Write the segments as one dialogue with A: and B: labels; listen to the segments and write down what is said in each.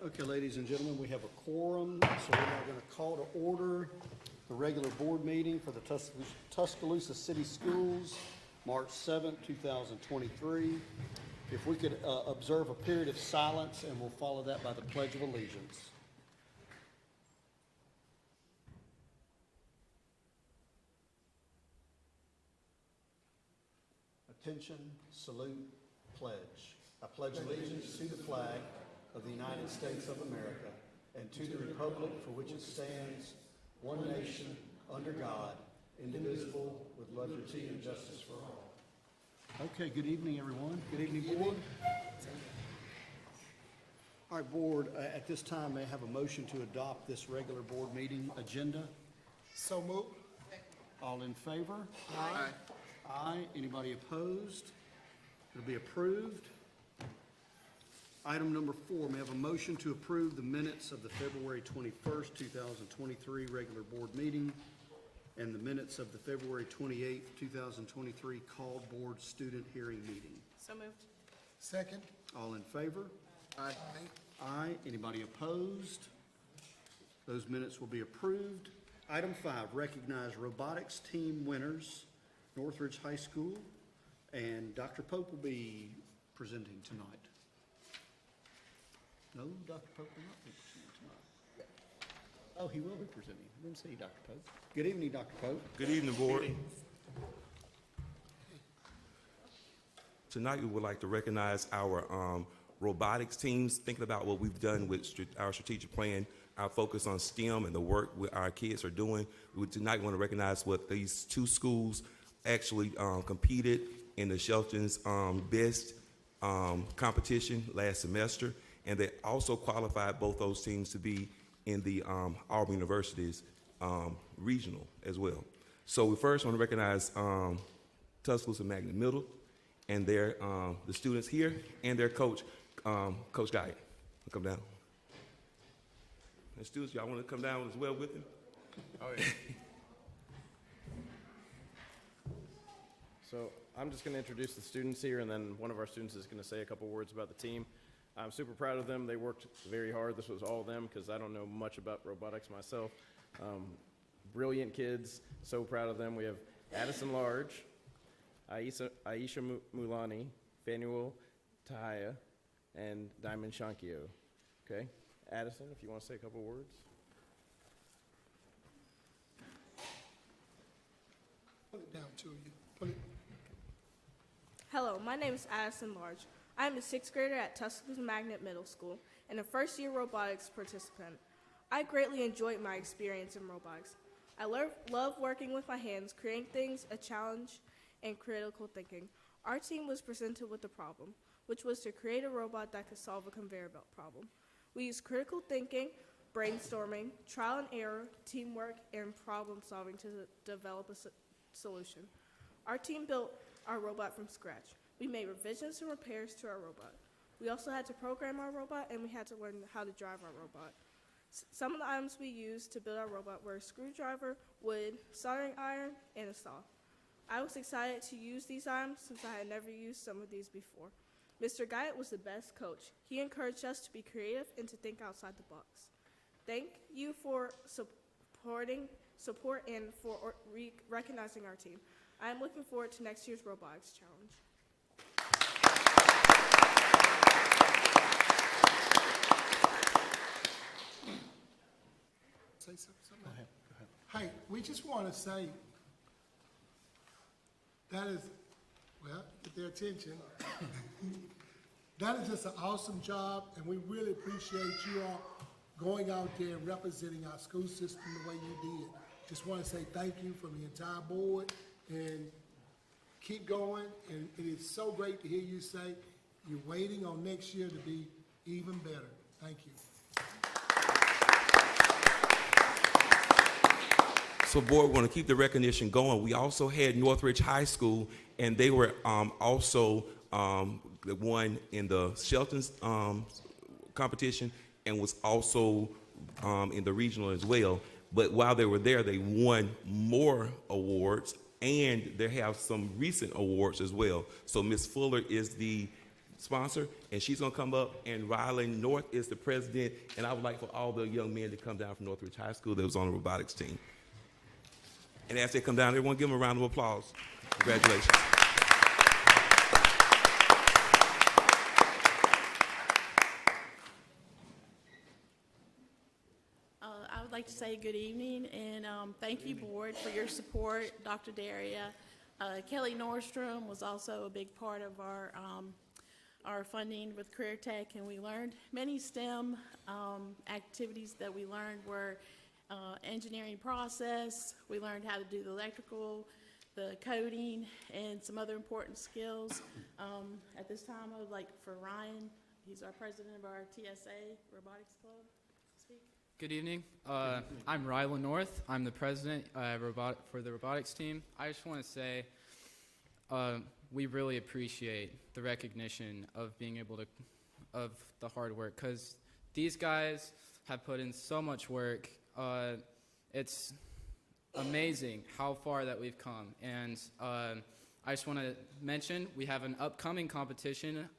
A: Okay, ladies and gentlemen, we have a quorum, so we're now going to call to order the regular board meeting for the Tuscaloosa City Schools, March 7th, 2023. If we could observe a period of silence, and we'll follow that by the Pledge of Allegiance. Attention, salute, pledge. I pledge allegiance to the flag of the United States of America and to the republic for which it stands, one nation, under God, indivisible, with liberty and justice for all. Okay, good evening, everyone. Good evening, board. All right, board, at this time, may I have a motion to adopt this regular board meeting agenda?
B: So moved.
A: All in favor?
B: Aye.
A: Aye. Anybody opposed? It'll be approved. Item number 4, may I have a motion to approve the minutes of the February 21st, 2023 regular board meeting and the minutes of the February 28th, 2023 called board student hearing meeting.
C: So moved.
B: Second.
A: All in favor?
B: Aye.
A: Aye. Anybody opposed? Those minutes will be approved. Item 5, recognize robotics team winners, Northridge High School, and Dr. Pope will be presenting tonight. No, Dr. Pope will not be presenting tonight. Oh, he will be presenting. I didn't see Dr. Pope. Good evening, Dr. Pope.
D: Good evening, board. Tonight, we would like to recognize our robotics teams, thinking about what we've done with our strategic plan, our focus on STEM and the work our kids are doing. We tonight want to recognize what these two schools actually competed in the Shelton's best competition last semester, and they also qualified both those teams to be in the Auburn University's regional as well. So we first want to recognize Tuscaloosa Magnet Middle and their the students here and their coach, Coach Guy. Come down. And students, y'all want to come down as well with him?
E: Oh, yeah. So I'm just going to introduce the students here, and then one of our students is going to say a couple words about the team. I'm super proud of them. They worked very hard. This was all them because I don't know much about robotics myself. Brilliant kids. So proud of them. We have Addison Large, Aisha Mulani, Fanuel Tahaya, and Diamond Shankio. Okay? Addison, if you want to say a couple words.
B: Put it down to you. Put it.
C: Hello, my name is Addison Large. I am a 6th grader at Tuscaloosa Magnet Middle School and a first-year robotics participant. I greatly enjoyed my experience in robotics. I love working with my hands, creating things, a challenge, and critical thinking. Our team was presented with a problem, which was to create a robot that could solve a conveyor belt problem. We used critical thinking, brainstorming, trial and error, teamwork, and problem solving to develop a solution. Our team built our robot from scratch. We made revisions and repairs to our robot. We also had to program our robot, and we had to learn how to drive our robot. Some of the items we used to build our robot were a screwdriver, wood, soldering iron, and a saw. I was excited to use these items since I had never used some of these before. Mr. Guyett was the best coach. He encouraged us to be creative and to think outside the box. Thank you for support and for recognizing our team. I am looking forward to next year's robotics challenge.
B: Say something. Go ahead. Hey, we just want to say that is, well, get their attention. That is just an awesome job, and we really appreciate you all going out there and representing our school system the way you did. Just want to say thank you from the entire board, and keep going. And it is so great to hear you say you're waiting on next year to be even better. Thank you.
D: So, board, we want to keep the recognition going. We also had Northridge High School, and they were also the one in the Shelton's competition, and was also in the regional as well. But while they were there, they won more awards, and they have some recent awards as well. So Ms. Fuller is the sponsor, and she's gonna come up, and Riley North is the president, and I would like for all the young men to come down from Northridge High School that was on the robotics team. And as they come down, everyone give them a round of applause. Congratulations.
F: I would like to say good evening and thank you, board, for your support. Dr. Daria, Kelly Nordstrom was also a big part of our funding with Career Tech, and we learned many STEM activities that we learned were engineering process. We learned how to do the electrical, the coding, and some other important skills. At this time, I would like for Ryan, he's our president of our TSA Robotics Club, to speak.
G: Good evening. I'm Rylan North. I'm the president for the robotics team. I just want to say we really appreciate the recognition of being able to, of the hard work, because these guys have put in so much work. It's amazing how far that we've come. And I just want to mention we have an upcoming competition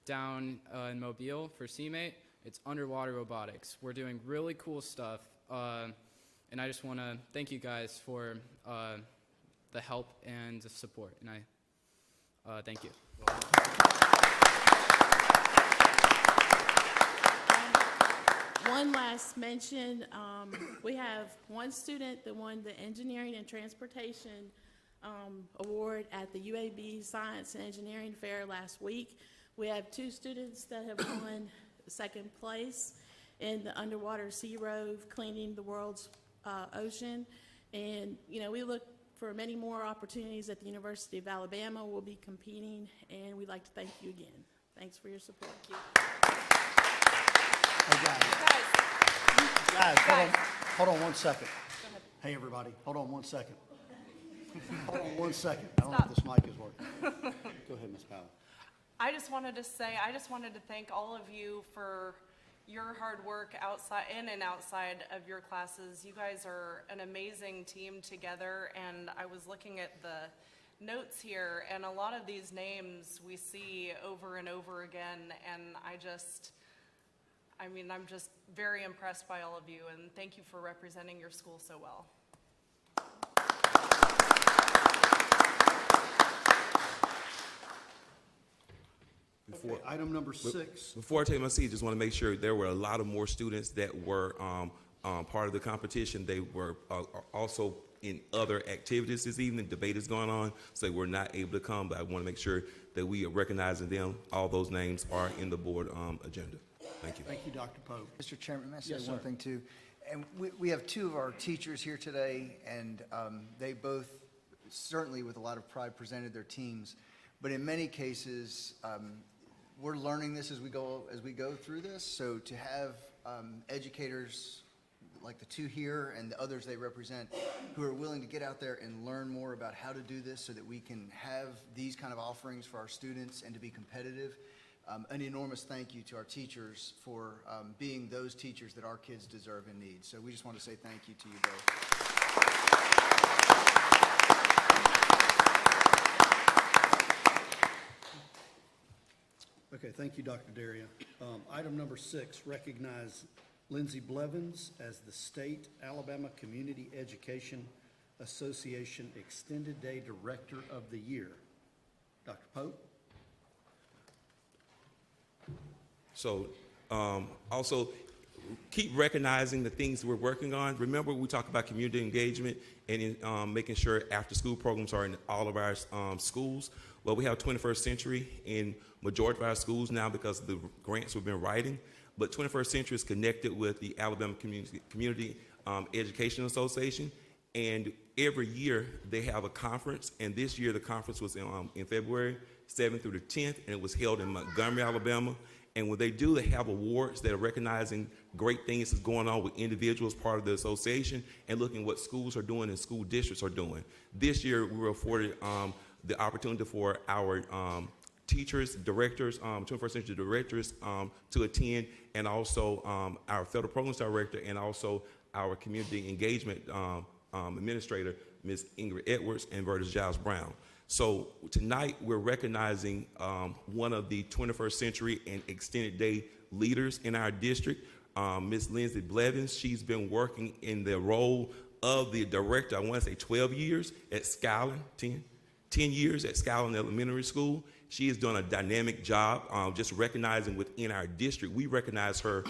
G: down in Mobile for CMATE. It's underwater robotics. We're doing really cool stuff, and I just want to thank you guys for the help and the support, and I thank you.
F: One last mention, we have one student that won the Engineering and Transportation Award at the UAB Science and Engineering Fair last week. We have 2 students that have won second place in the underwater sea rove cleaning the world's ocean. And, you know, we look for many more opportunities at the University of Alabama. We'll be competing, and we'd like to thank you again. Thanks for your support.
A: Hey, guys, hold on 1 second. Hey, everybody, hold on 1 second. Hold on 1 second. I don't know if this mic is working. Go ahead, Ms. Powell.
H: I just wanted to thank all of you for your hard work outside, in and outside of your classes. You guys are an amazing team together, and I was looking at the notes here, and a lot of these names we see over and over again, and I'm just very impressed by all of you, and thank you for representing your school so well.
A: Okay, item number 6.
D: Before I take my seat, just want to make sure there were a lot of more students that were part of the competition. They were also in other activities this evening. Debate is going on, so they were not able to come, but I want to make sure that we are recognizing them. All those names are in the board agenda. Thank you.
A: Thank you, Dr. Pope.
I: Mr. Chairman, may I say
A: Yes,
I: one
A: sir.
I: thing too? And we have 2 of our teachers here today, and they both, certainly with a lot of pride, presented their teams. But in many cases, we're learning this as we go through this. So to have educators like the 2 here and the others they represent who are willing to get out there and learn more about how to do this so that we can have these kind of offerings for our students and to be competitive. An enormous thank you to our teachers for being those teachers that our kids deserve and need. So we just want to say thank you to you both.
A: Okay, thank you, Dr. Daria. Item number 6, recognize Lindsay Blevins as the State Alabama Community Education Association Extended Day Director of the Year. Dr. Pope?
D: So also keep recognizing the things we're working on. Remember, we talk about community engagement and making sure after-school programs are in all of our schools. Well, we have 21st Century in majority of our schools now because of the grants we've been writing. But 21st Century is connected with the Alabama Community Education Association. And every year they have a conference. And this year the conference was in February 7th through the 10th, and it was held in Montgomery, Alabama. And when they do, they have awards that are recognizing great things that's going on with individuals, part of the association, and looking what schools are doing and school districts are doing. This year, we were afforded the opportunity for our teachers, directors, 21st Century directors to attend, and also our federal programs director, and also our community engagement administrator, Ms. Ingrid Edwards and Vertus Giles Brown. So tonight, we're recognizing one of the 21st century and extended day leaders in our district, Ms. Lindsay Blevins. She's been working in the role of the director, I want to say 12 years at Skyland, 10 years at Skyland Elementary School. She has done a dynamic job, just recognizing within our district. We recognize her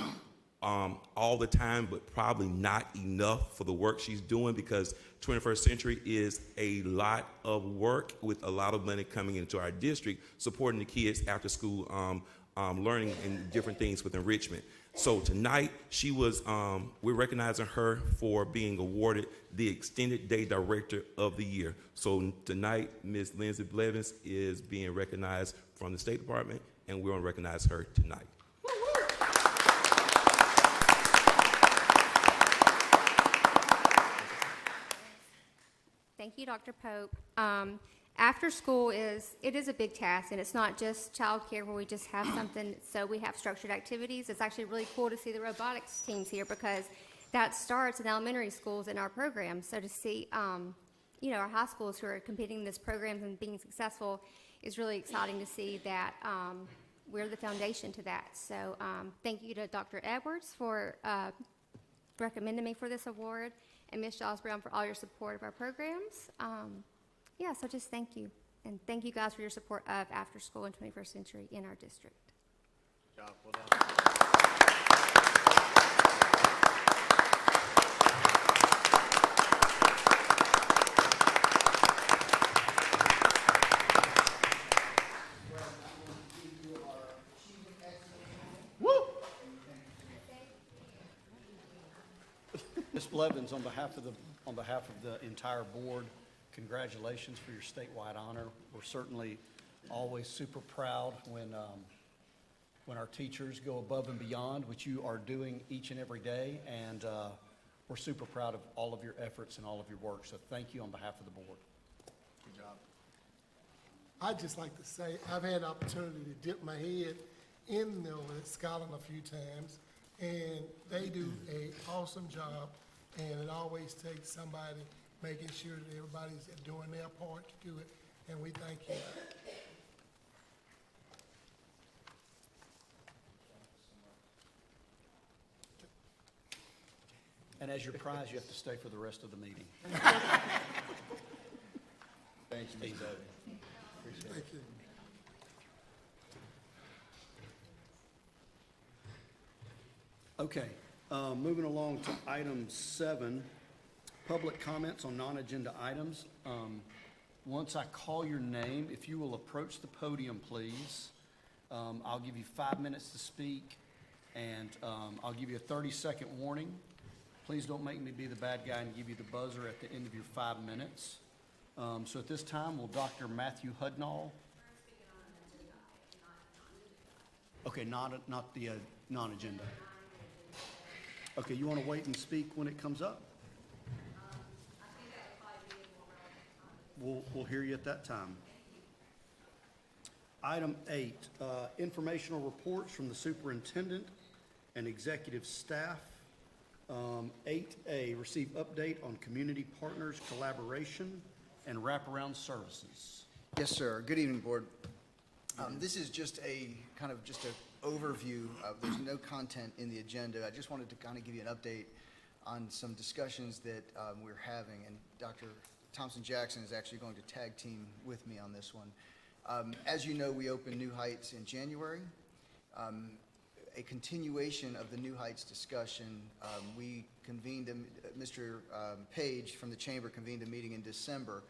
D: all the time, but probably not enough for the work she's doing, because 21st Century is a lot of work with a lot of money coming into our district, supporting the kids after school learning and different things with enrichment. So tonight, we're recognizing her for being awarded the Extended Day Director of the Year. So tonight, Ms. Lindsay Blevins is being recognized from the State Department, and we're going to recognize her tonight.
J: Thank you, Dr. Pope. After school is a big task, and it's not just childcare where we just have something, so we have structured activities. It's actually really cool to see the robotics teams here, because that starts in elementary schools in our program. So to see, our high schools who are competing in this program and being successful is really exciting to see that we're the foundation to that. So thank you to Dr. Edwards for recommending me for this award, and Ms. Giles Brown for all your support of our programs. So just thank you. And thank you guys for your support of After School in 21st Century in our district.
E: Good job. Well done.
A: Ms. Blevins, on behalf of the entire board, congratulations for your statewide honor. We're certainly always super proud when our teachers go above and beyond, which you are doing each and every day, and we're super proud of all of your efforts and all of your work. So thank you on behalf of the board.
B: Good job. I'd just like to say, I've had the opportunity to dip my head in there with Scotland a few times, and they do an awesome job, and it always takes somebody making sure that everybody's doing their part to do it, and we thank you.
A: And as your prize, you have to stay for the rest of the meeting. Thank you, Ms. Evans.
B: Thank you.
A: Okay, moving along to item 7, public comments on non-agenda items. Once I call your name, if you will approach the podium, please. I'll give you 5 minutes to speak, and I'll give you a 30-second warning. Please don't make me be the bad guy and give you the buzzer at the end of your 5 minutes. So at this time, will Dr. Matthew Hudnall? Okay, not the non-agenda. Okay, you want to wait and speak when it comes up? We'll hear you at that time. Item 8, informational reports from the superintendent and executive staff. 8A, receive update on community partners collaboration and wraparound services.
I: Yes, sir. Good evening, Board. This is just an overview of, there's no content in the agenda. I just wanted to kind of give you an update on some discussions that we're having, and Dr. Thompson-Jackson is actually going to tag team with me on this one. As you know, we opened New Heights in January. A continuation of the New Heights discussion, we convened, Mr. Page from the Chamber convened a meeting in December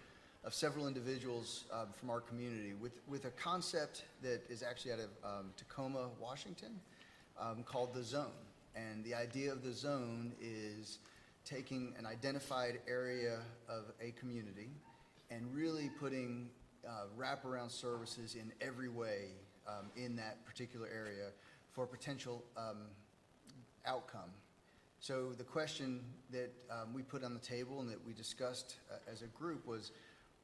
I: of several individuals from our community with a concept that is actually out of Tacoma, Washington, called the zone. And the idea of the zone is taking an identified area of a community and really putting wraparound services in every way in that particular area for potential outcome. So the question that we put on the table and that we discussed as a group was,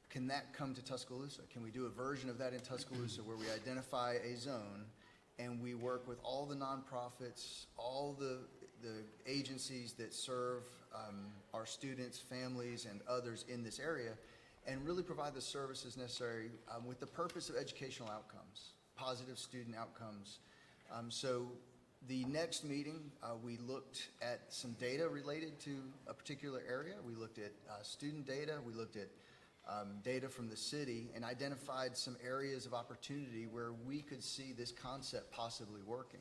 I: can that come to Tuscaloosa? Can we do a version of that in Tuscaloosa where we identify a zone and we work with all the nonprofits, all the agencies that serve our students, families, and others in this area, and really provide the services necessary with the purpose of educational outcomes, positive student outcomes. So the next meeting, we looked at some data related to a particular area. We looked at student data. We looked at data from the city and identified some areas of opportunity where we could see this concept possibly working.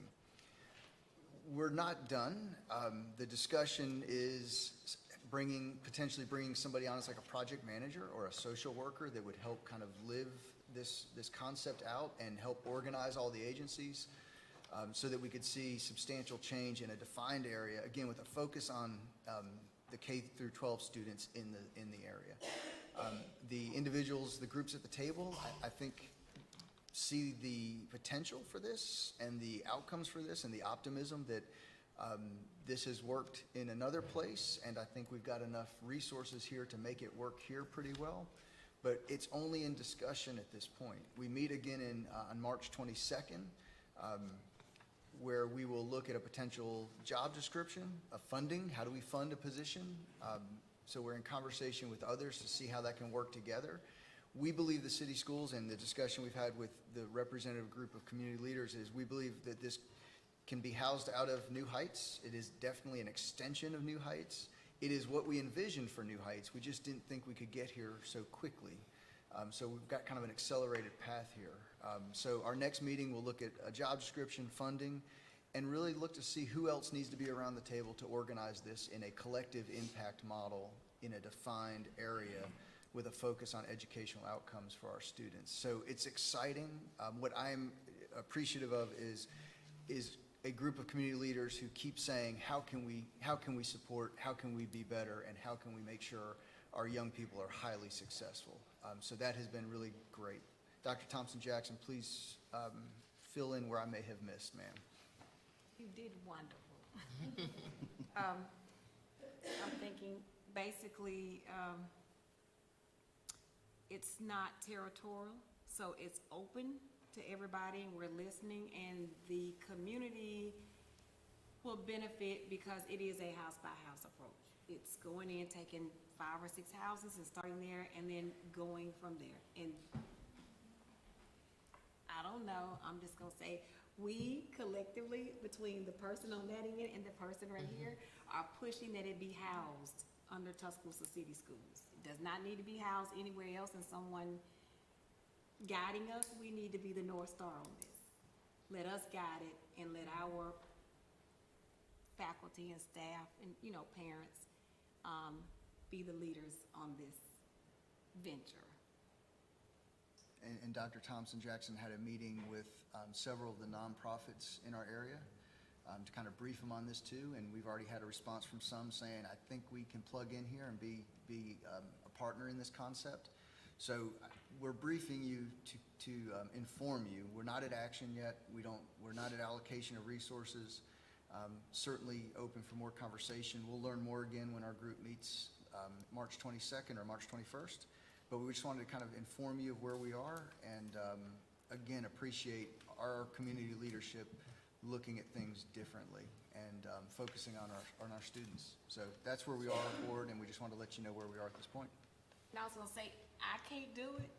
I: We're not done. The discussion is potentially bringing somebody on as like a project manager or a social worker that would help kind of live this concept out and help organize all the agencies so that we could see substantial change in a defined area, again, with a focus on the K through 12 students in the area. The individuals, the groups at the table, I think see the potential for this and the outcomes for this and the optimism that this has worked in another place, and I think we've got enough resources here to make it work here pretty well. But it's only in discussion at this point. We meet again on March 22nd, where we will look at a potential job description, of funding. How do we fund a position? So we're in conversation with others to see how that can work together. We believe the city schools, and the discussion we've had with the representative group of community leaders, is we believe that this can be housed out of New Heights. It is definitely an extension of New Heights. It is what we envisioned for New Heights. We just didn't think we could get here so quickly. So we've got kind of an accelerated path here. So our next meeting will look at a job description, funding, and really look to see who else needs to be around the table to organize this in a collective impact model in a defined area with a focus on educational outcomes for our students. So it's exciting. What I'm appreciative of is a group of community leaders who keep saying, how can we support, how can we be better, and how can we make sure our young people are highly successful. So that has been really great. Dr. Thompson-Jackson, please fill in where I may have missed, ma'am.
K: You did wonderful. I'm thinking basically it's not territorial, so it's open to everybody and we're listening, and the community will benefit because it is a house-by-house approach. It's going in, taking 5 or 6 houses and starting there and then going from there. And I don't know, I'm just gonna say, we collectively, between the person on that end and the person right here, are pushing that it be housed under Tuscaloosa City Schools. It does not need to be housed anywhere else, and someone guiding us, we need to be the North Star on this. Let us guide it and let our faculty and staff and, parents be the leaders on this venture.
I: And Dr. Thompson-Jackson had a meeting with several of the nonprofits in our area to kind of brief them on this too, and we've already had a response from some saying, I think we can plug in here and be a partner in this concept. So we're briefing you to inform you. We're not at action yet. We're not at allocation of resources. Certainly open for more conversation. We'll learn more again when our group meets March 22nd or March 21st. But we just wanted to kind of inform you of where we are and, again, appreciate our community leadership looking at things differently and focusing on our students. So that's where we are on board, and we just wanted to let you know where we are at this point.
K: And I was gonna say, I can't do it,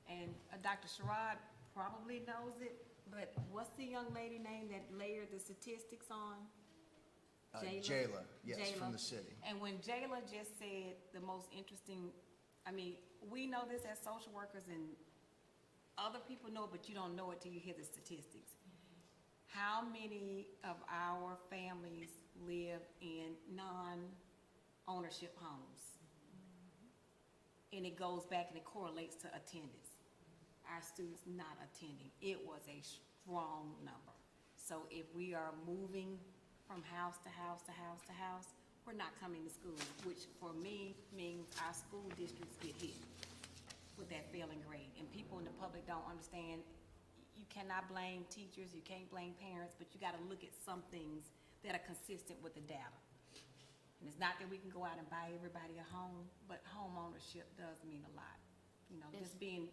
K: and Dr. Sherrod probably knows it, but what's the young lady name that layered the statistics on?
I: Jayla, yes, from the city.
K: And when Jayla just said the most interesting, we know this as social workers and other people know it, but you don't know it till you hear the statistics. How many of our families live in non-ownership homes? And it goes back and it correlates to attendance. Our students not attending. It was a strong number. So if we are moving from house to house to house to house, we're not coming to school, which for me means our school districts get hit with that failing grade. And people in the public don't understand, you cannot blame teachers, you can't blame parents, but you gotta look at some things that are consistent with the data. And it's not that we can go out and buy everybody a home, but home ownership does mean a lot. Just being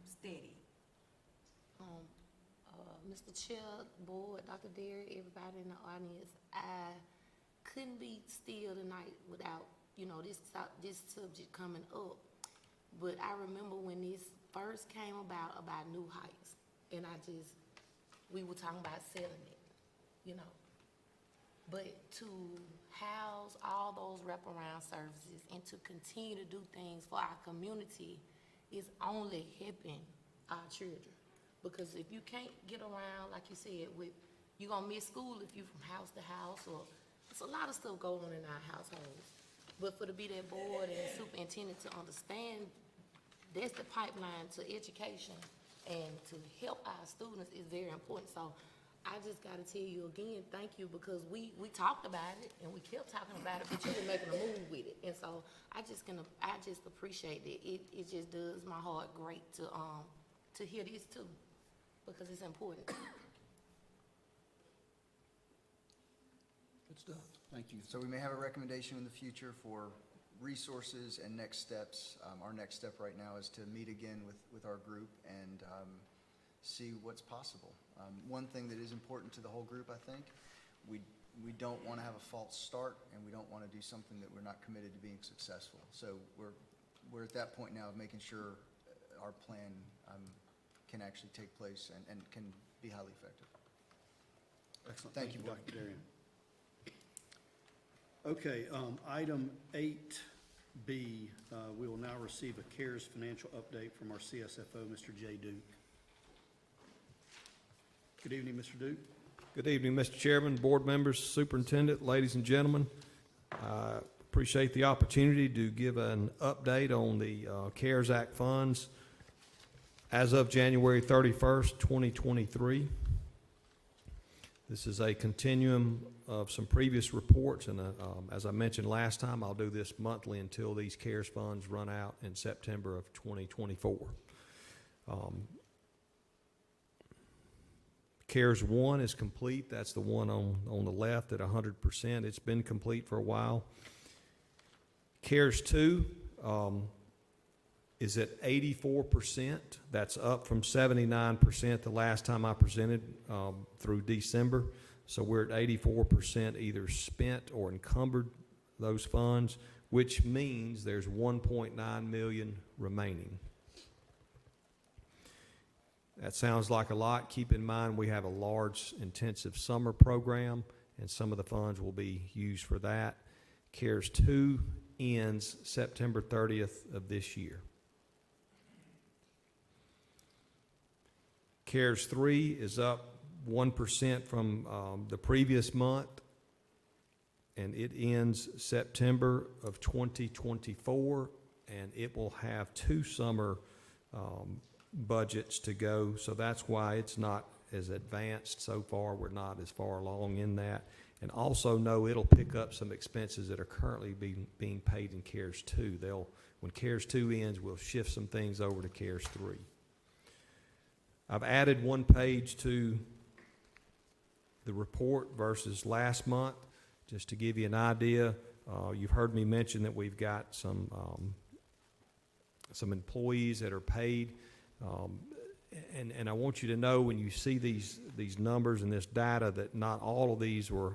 K: steady.
L: Mr. Chair, Board, Dr. Derry, everybody in the audience, I couldn't be still tonight without, this subject coming up. But I remember when this first came about New Heights, and we were talking about selling it, you know. But to house all those wraparound services and to continue to do things for our community is only helping our children. Because if you can't get around, like you said, you're gonna miss school if you from house to house, or it's a lot of stuff going on in our households. But for to be that board and superintendent to understand that's the pipeline to education and to help our students is very important. So I just gotta tell you again, thank you, because we talked about it and we kept talking about it, but you were making a move with it. And so I just appreciate it. It just does my heart great to hear this too, because it's important.
A: Good stuff. Thank you.
I: So we may have a recommendation in the future for resources and next steps. Our next step right now is to meet again with our group and see what's possible. One thing that is important to the whole group, I think, we don't want to have a false start, and we don't want to do something that we're not committed to being successful. So we're at that point now of making sure our plan can actually take place and can be highly effective.
A: Excellent.
I: Thank you, Board.
A: Dr. Darian. Okay, item 8B, we will now receive a CARES financial update from our CSFO, Mr. Jay Duke. Good evening, Mr. Duke.
M: Good evening, Mr. Chairman, board members, superintendent, ladies and gentlemen. I appreciate the opportunity to give an update on the CARES Act funds as of January 31st, 2023. This is a continuum of some previous reports, and as I mentioned last time, I'll do this monthly until these CARES funds run out in September of 2024. CARES 1 is complete. That's the one on the left at 100%. It's been complete for a while. CARES 2 is at 84%. That's up from 79% the last time I presented through December. So we're at 84% either spent or encumbered those funds, which means there's 1.9 million remaining. That sounds like a lot. Keep in mind we have a large intensive summer program, and some of the funds will be used for that. CARES 2 ends September 30th of this year. CARES 3 is up 1% from the previous month, and it ends September of 2024, and it will have 2 summer budgets to go, so that's why it's not as advanced so far. We're not as far along in that. And also know it'll pick up some expenses that are currently being paid in CARES 2. When CARES 2 ends, we'll shift some things over to CARES 3. I've added 1 page to the report versus last month, just to give you an idea. You've heard me mention that we've got some employees that are paid. And I want you to know when you see these numbers and this data that not all of these were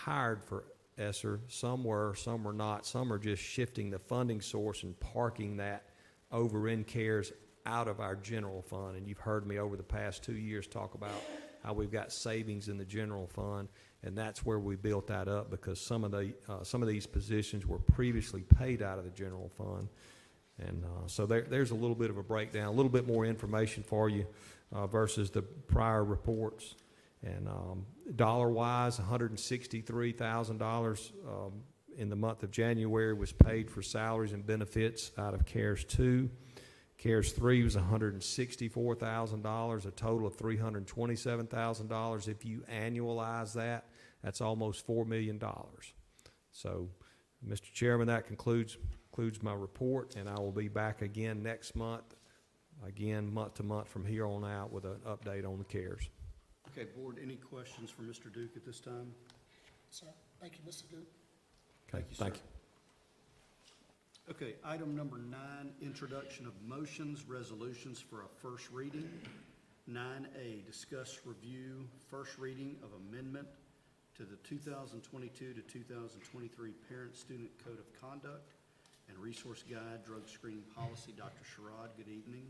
M: hired for ESSER. Some were not. Some are just shifting the funding source and parking that over in CARES out of our general fund. And you've heard me over the past 2 years talk about how we've got savings in the general fund, and that's where we built that up, because some of these positions were previously paid out of the general fund. And so there's a little bit of a breakdown, a little bit more information for you versus the prior reports. And dollar-wise, $163,000 in the month of January was paid for salaries and benefits out of CARES 2. CARES 3 was $164,000, a total of $327,000. If you annualize that, that's almost $4 million. So, Mr. Chairman, that concludes my report, and I will be back again next month, again month to month from here on out with an update on the CARES.
A: Okay, Board, any questions for Mr. Duke at this time?
B: Sir, thank you, Mr. Duke.
A: Okay, thank you. Okay, item number 9, introduction of motions, resolutions for a first reading. 9A, discuss review, first reading of amendment to the 2022 to 2023 Parent-Student Code of Conduct and Resource Guide Drug Screening Policy. Dr. Sherrod, good evening.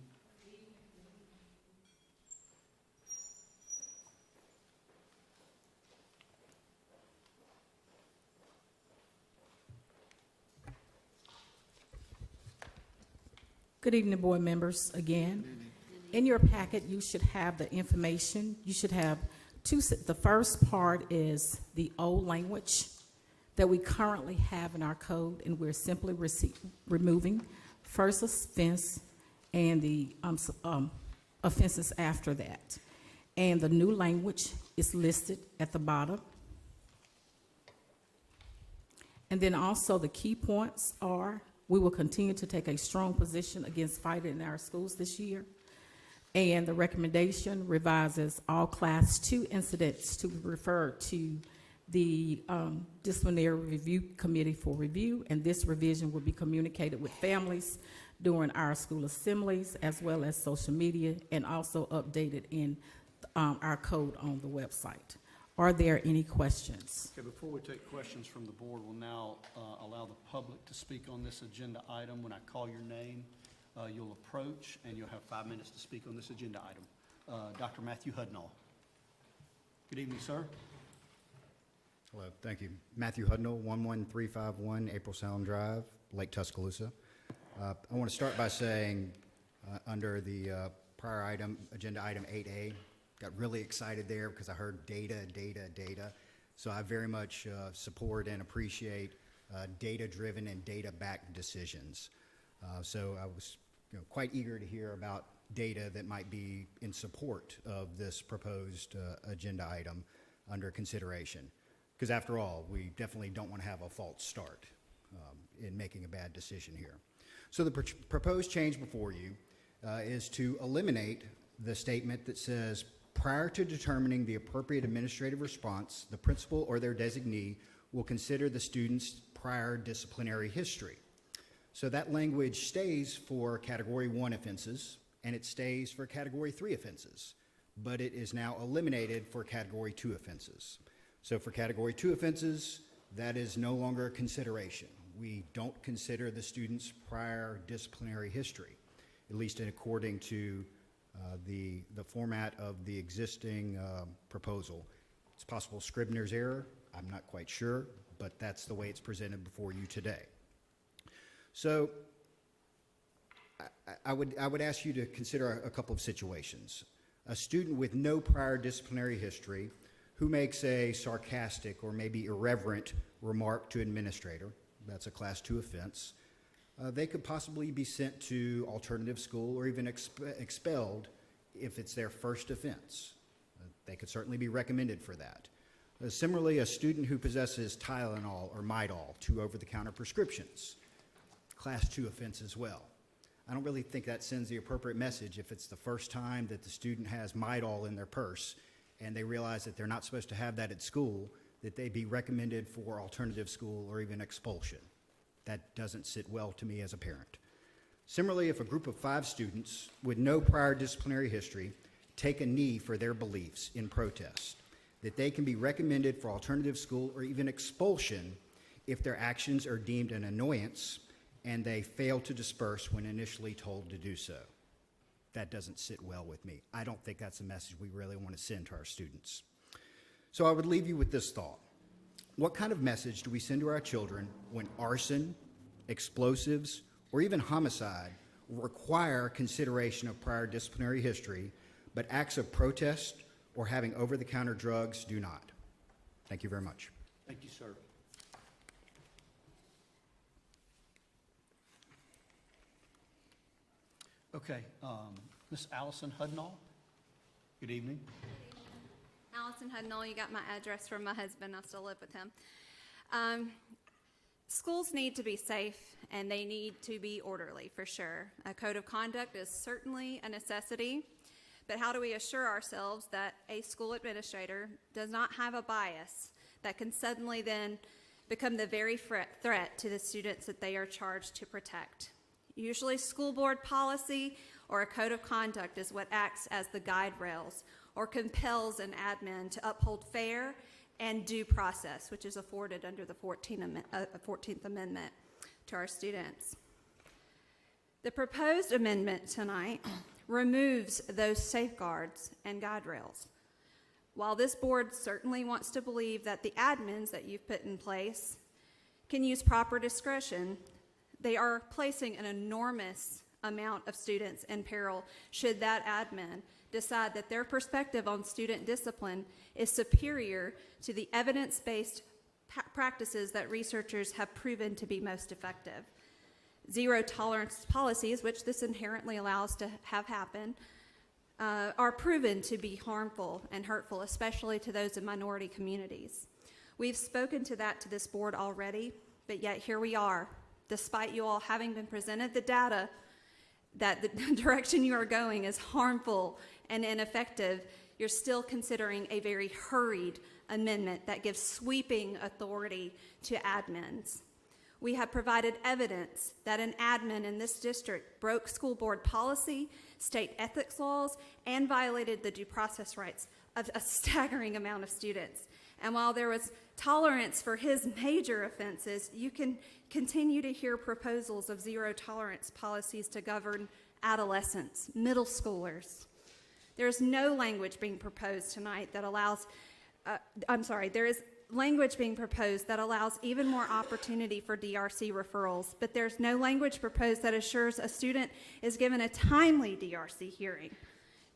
N: Good evening, board members, again. In your packet, you should have the information. You should have the first part is the old language that we currently have in our code, and we're simply removing first offense and the offenses after that. And the new language is listed at the bottom. And then also the key points are, we will continue to take a strong position against fighting in our schools this year. And the recommendation revises all Class 2 incidents to be referred to the Disciplinary Review Committee for review, and this revision will be communicated with families during our school assemblies as well as social media, and also updated in our code on the website. Are there any questions?
A: Okay, before we take questions from the board, we'll now allow the public to speak on this agenda item. When I call your name, you'll approach, and you'll have 5 minutes to speak on this agenda item. Dr. Matthew Hudnall. Good evening, sir.
O: Hello, thank you. Matthew Hudnall, 11351 April Sound Drive, Lake Tuscaloosa. I want to start by saying, under the prior item, agenda item 8A, got really excited there because I heard data. So I very much support and appreciate data-driven and data-backed decisions. So I was quite eager to hear about data that might be in support of this proposed agenda item under consideration. Because after all, we definitely don't want to have a false start in making a bad decision here. So the proposed change before you is to eliminate the statement that says, prior to determining the appropriate administrative response, the principal or their designee will consider the student's prior disciplinary history. So that language stays for Category 1 offenses, and it stays for Category 3 offenses, but it is now eliminated for Category 2 offenses. So for Category 2 offenses, that is no longer a consideration. We don't consider the student's prior disciplinary history, at least according to the format of the existing proposal. It's possible Scribner's error, I'm not quite sure, but that's the way it's presented before you today. So I would ask you to consider a couple of situations. A student with no prior disciplinary history who makes a sarcastic or maybe irreverent remark to administrator, that's a Class 2 offense, they could possibly be sent to alternative school or even expelled if it's their first offense. They could certainly be recommended for that. Similarly, a student who possesses Tylenol or Midol, 2 over-the-counter prescriptions, Class 2 offense as well. I don't really think that sends the appropriate message if it's the first time that the student has Midol in their purse and they realize that they're not supposed to have that at school, that they be recommended for alternative school or even expulsion. That doesn't sit well to me as a parent. Similarly, if a group of 5 students with no prior disciplinary history take a knee for their beliefs in protest, that they can be recommended for alternative school or even expulsion if their actions are deemed an annoyance and they fail to disperse when initially told to do so. That doesn't sit well with me. I don't think that's a message we really want to send to our students. So I would leave you with this thought. What kind of message do we send to our children when arson, explosives, or even homicide require consideration of prior disciplinary history, but acts of protest or having over-the-counter drugs do not? Thank you very much.
A: Thank you, sir. Okay, Ms. Allison Hudnall, good evening.
J: Allison Hudnall, you got my address from my husband. I still live with him. Schools need to be safe and they need to be orderly for sure. A code of conduct is certainly a necessity, but how do we assure ourselves that a school administrator does not have a bias that can suddenly then become the very threat to the students that they are charged to protect? Usually school board policy or a code of conduct is what acts as the guide rails or compels an admin to uphold fair and due process, which is afforded under the 14th Amendment
P: to our students. The proposed amendment tonight removes those safeguards and guide rails. While this board certainly wants to believe that the admins that you've put in place can use proper discretion, they are placing an enormous amount of students in peril should that admin decide that their perspective on student discipline is superior to the evidence-based practices that researchers have proven to be most effective. Zero tolerance policies, which this inherently allows to have happen, are proven to be harmful and hurtful, especially to those in minority communities. We've spoken to that to this board already, but yet here we are, despite you all having been presented the data that the direction you are going is harmful and ineffective, you're still considering a very hurried amendment that gives sweeping authority to admins. We have provided evidence that an admin in this district broke school board policy, state ethics laws, and violated the due process rights of a staggering amount of students. And while there was tolerance for his major offenses, you can continue to hear proposals of zero tolerance policies to govern adolescents, middle schoolers. There is no language being proposed tonight that allows, there is language being proposed that allows even more opportunity for DRC referrals, but there's no language proposed that assures a student is given a timely DRC hearing.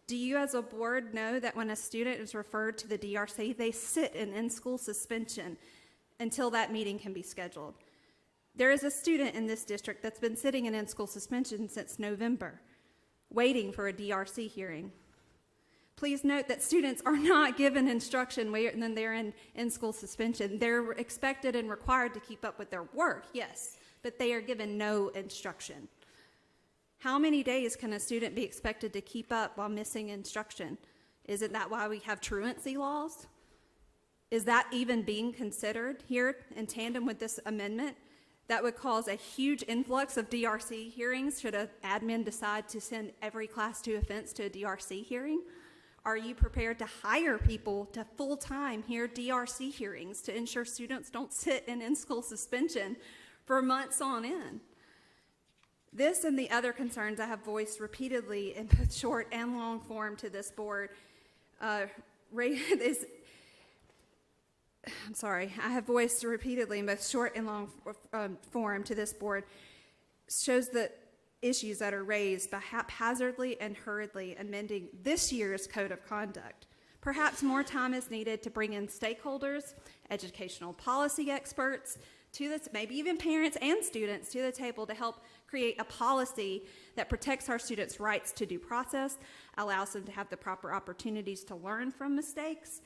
P: Do you as a board know that when a student is referred to the DRC, they sit in school suspension until that meeting can be scheduled? There is a student in this district that's been sitting in school suspension since November, waiting for a DRC hearing. Please note that students are not given instruction when they're in school suspension. They're expected and required to keep up with their work, yes, but they are given no instruction. How many days can a student be expected to keep up while missing instruction? Isn't that why we have truancy laws? Is that even being considered here in tandem with this amendment? That would cause a huge influx of DRC hearings should an admin decide to send every class 2 offense to a DRC hearing? Are you prepared to hire people to full-time hear DRC hearings to ensure students don't sit in school suspension for months on end? This and the other concerns I have voiced repeatedly in both short and long form to this board I have voiced repeatedly in both short and long form to this board shows the issues that are raised by haphazardly and hurriedly amending this year's code of conduct. Perhaps more time is needed to bring in stakeholders, educational policy experts, maybe even parents and students to the table to help create a policy that protects our students' rights to due process, allows them to have the proper opportunities to learn from mistakes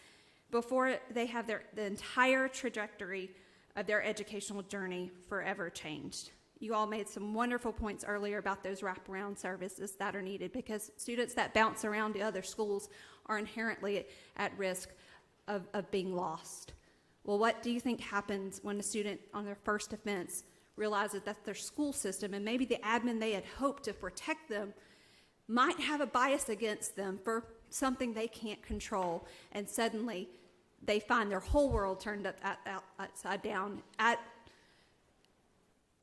P: before they have the entire trajectory of their educational journey forever changed. You all made some wonderful points earlier about those wraparound services that are needed because students that bounce around to other schools are inherently at risk of being lost. Well, what do you think happens when a student on their first offense realizes that their school system and maybe the admin they had hoped to protect them might have a bias against them for something they can't control, and suddenly they find their whole world turned upside down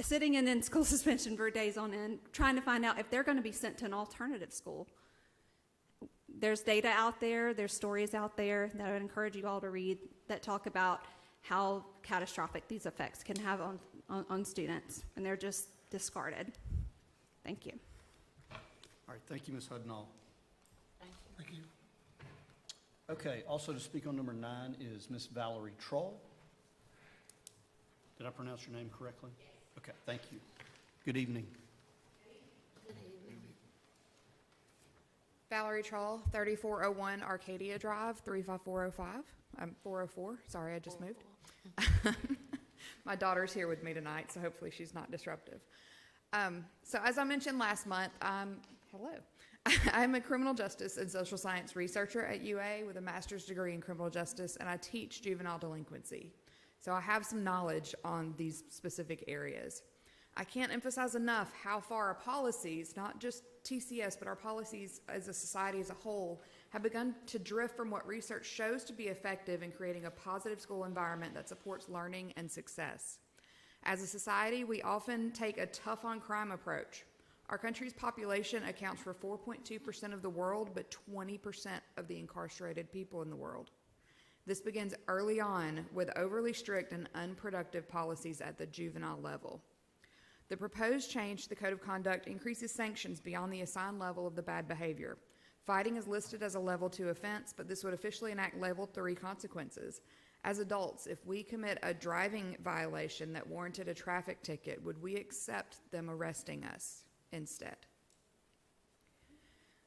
P: sitting in school suspension for days on end, trying to find out if they're going to be sent to an alternative school? There's data out there, there's stories out there that I would encourage you all to read that talk about how catastrophic these effects can have on students, and they're just discarded. Thank you.
A: All right, thank you, Ms. Hudnall.
B: Thank you.
A: Okay, also to speak on number 9 is Ms. Valerie Troll. Did I pronounce your name correctly? Okay, thank you. Good evening.
Q: Valerie Troll, 3401 Arcadia Drive, 35405. 404. Sorry, I just moved. My daughter's here with me tonight, so hopefully she's not disruptive. So as I mentioned last month, hello. I'm a criminal justice and social science researcher at UA with a master's degree in criminal justice, and I teach juvenile delinquency. So I have some knowledge on these specific areas. I can't emphasize enough how far our policies, not just TCS, but our policies as a society as a whole, have begun to drift from what research shows to be effective in creating a positive school environment that supports learning and success. As a society, we often take a tough on crime approach. Our country's population accounts for 4.2% of the world, but 20% of the incarcerated people in the world. This begins early on with overly strict and unproductive policies at the juvenile level. The proposed change to the Code of Conduct increases sanctions beyond the assigned level of the bad behavior. Fighting is listed as a level 2 offense, but this would officially enact level 3 consequences. As adults, if we commit a driving violation that warranted a traffic ticket, would we accept them arresting us instead?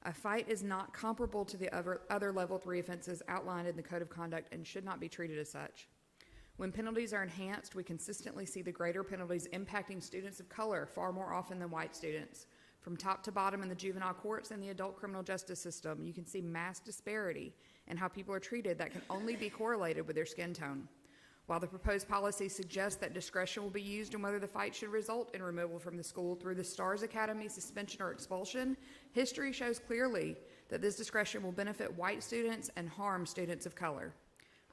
Q: A fight is not comparable to the other level 3 offenses outlined in the Code of Conduct and should not be treated as such. When penalties are enhanced, we consistently see the greater penalties impacting students of color far more often than white students. From top to bottom in the juvenile courts and the adult criminal justice system, you can see mass disparity in how people are treated that can only be correlated with their skin tone. While the proposed policy suggests that discretion will be used in whether the fight should result in removal from the school through the STARS Academy suspension or expulsion, history shows clearly that this discretion will benefit white students and harm students of color.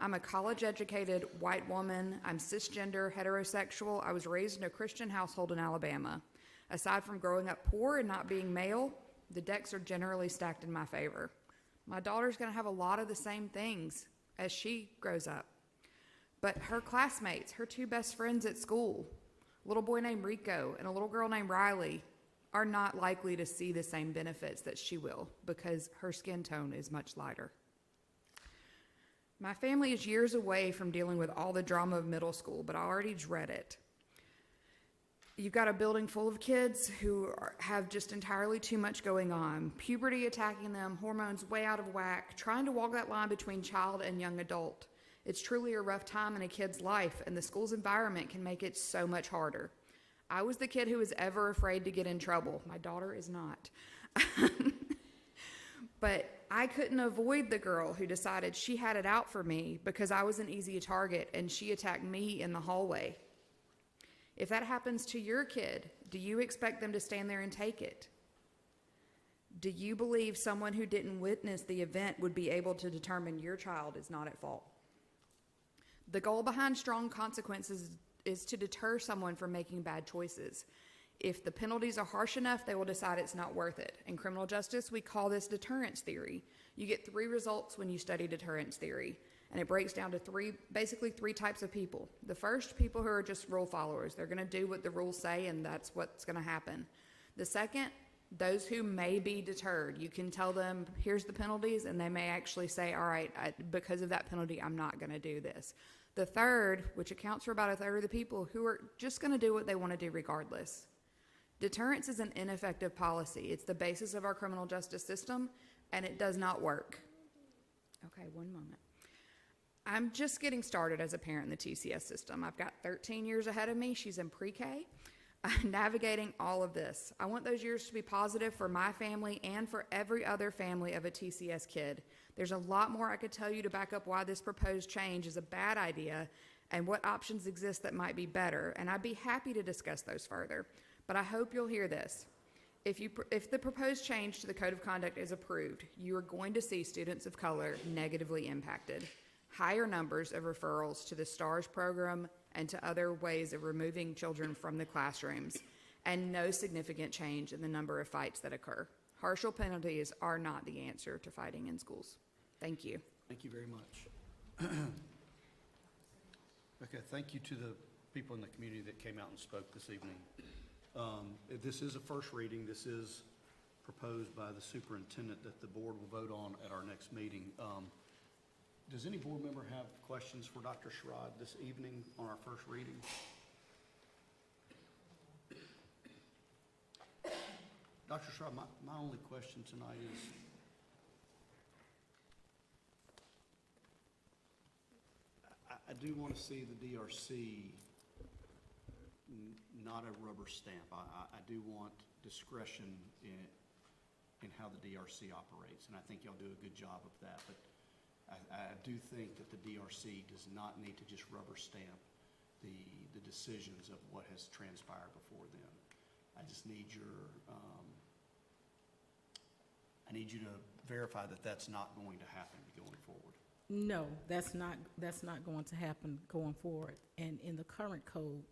Q: I'm a college-educated white woman. I'm cisgender, heterosexual. I was raised in a Christian household in Alabama. Aside from growing up poor and not being male, the decks are generally stacked in my favor. My daughter's going to have a lot of the same things as she grows up. But her classmates, her 2 best friends at school, a little boy named Rico and a little girl named Riley, are not likely to see the same benefits that she will because her skin tone is much lighter. My family is years away from dealing with all the drama of middle school, but I already dread it. You've got a building full of kids who have just entirely too much going on. Puberty attacking them, hormones way out of whack, trying to walk that line between child and young adult. It's truly a rough time in a kid's life, and the school's environment can make it so much harder. I was the kid who was ever afraid to get in trouble. My daughter is not. But I couldn't avoid the girl who decided she had it out for me because I was an easy target and she attacked me in the hallway. If that happens to your kid, do you expect them to stand there and take it? Do you believe someone who didn't witness the event would be able to determine your child is not at fault? The goal behind strong consequences is to deter someone from making bad choices. If the penalties are harsh enough, they will decide it's not worth it. In criminal justice, we call this deterrence theory. You get 3 results when you study deterrence theory, and it breaks down to basically three types of people. The first, people who are just rule followers. They're going to do what the rules say, and that's what's going to happen. The second, those who may be deterred. You can tell them, here's the penalties, and they may actually say, all right, because of that penalty, I'm not going to do this. The third, which accounts for about a third of the people, who are just going to do what they want to do regardless. Deterrence is an ineffective policy. It's the basis of our criminal justice system, and it does not work. Okay, one moment. I'm just getting started as a parent in the TCS system. I've got 13 years ahead of me. She's in pre-K, navigating all of this. I want those years to be positive for my family and for every other family of a TCS kid. There's a lot more I could tell you to back up why this proposed change is a bad idea and what options exist that might be better, and I'd be happy to discuss those further. But I hope you'll hear this. If the proposed change to the Code of Conduct is approved, you are going to see students of color negatively impacted. Higher numbers of referrals to the STARS program and to other ways of removing children from the classrooms, and no significant change in the number of fights that occur. Harsher penalties are not the answer to fighting in schools. Thank you.
A: Thank you very much. Okay, thank you to the people in the community that came out and spoke this evening. This is a first reading. This is proposed by the superintendent that the board will vote on at our next meeting. Does any board member have questions for Dr. Sherrod this evening on our first reading? Dr. Sherrod, my only question tonight is, I do want to see the DRC not a rubber stamp. I do want discretion in how the DRC operates, and I think y'all do a good job of that. But I do think that the DRC does not need to just rubber stamp the decisions of what has transpired before them. I just need I need you to verify that that's not going to happen going forward.
N: No, that's not going to happen going forward. And in the current code,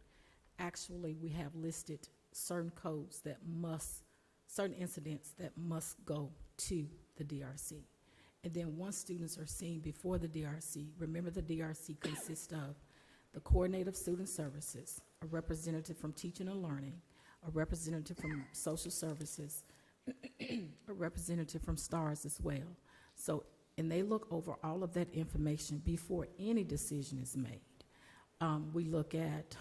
N: actually, we have listed certain codes that must, certain incidents that must go to the DRC. And then once students are seen before the DRC, remember the DRC consists of the coordinator of student services, a representative from teaching and learning, a representative from social services, a representative from STARS as well. So, and they look over all of that information before any decision is made. We look at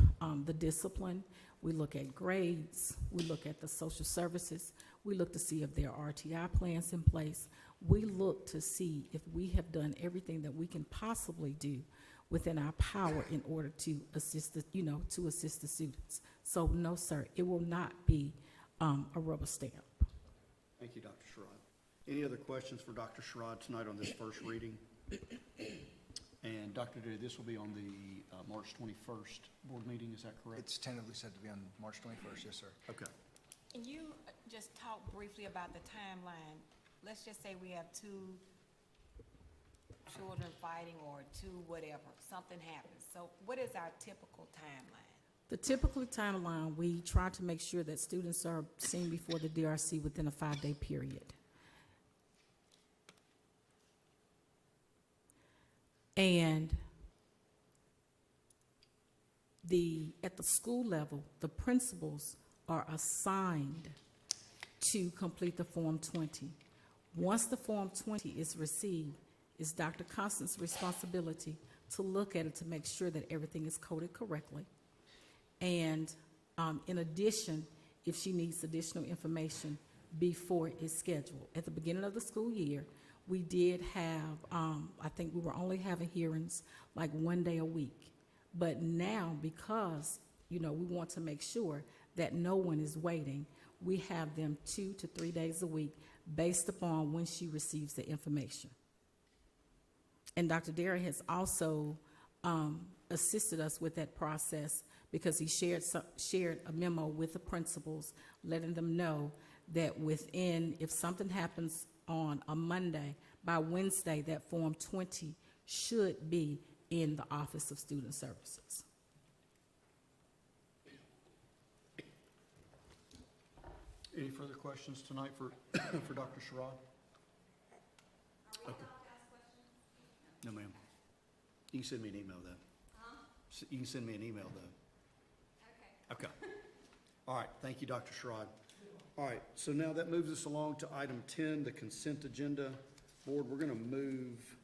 N: the discipline, we look at grades, we look at the social services, we look to see if there are RTI plans in place. We look to see if we have done everything that we can possibly do within our power in order to assist the, to assist the students. So no, sir, it will not be a rubber stamp.
A: Thank you, Dr. Sherrod. Any other questions for Dr. Sherrod tonight on this first reading? And Dr. Dewey, this will be on the March 21st board meeting, is that correct?
I: It's tentatively said to be on March 21st, yes, sir.
A: Okay.
K: And you just talked briefly about the timeline. Let's just say we have two children fighting or two whatever, something happens. So what is our typical timeline?
N: The typical timeline, we try to make sure that students are seen before the DRC within a 5-day period. And at the school level, the principals are assigned to complete the Form 20. Once the Form 20 is received, it's Dr. Constance's responsibility to look at it to make sure that everything is coded correctly. And in addition, if she needs additional information before it's scheduled. At the beginning of the school year, we did have, I think we were only having hearings like 1 day a week. But now, because, we want to make sure that no one is waiting, we have them 2 to 3 days a week based upon when she receives the information. And Dr. Derry has also assisted us with that process because he shared a memo with the principals, letting them know that if something happens on a Monday, by Wednesday, that Form 20 should be in the Office of Student Services.
A: Any further questions tonight for Dr. Sherrod? Okay. No, ma'am. You can send me an email, though. Huh? You can send me an email, though. Okay. All right, thank you, Dr. Sherrod. All right, so now that moves us along to item 10, the consent agenda. Board, we're going to move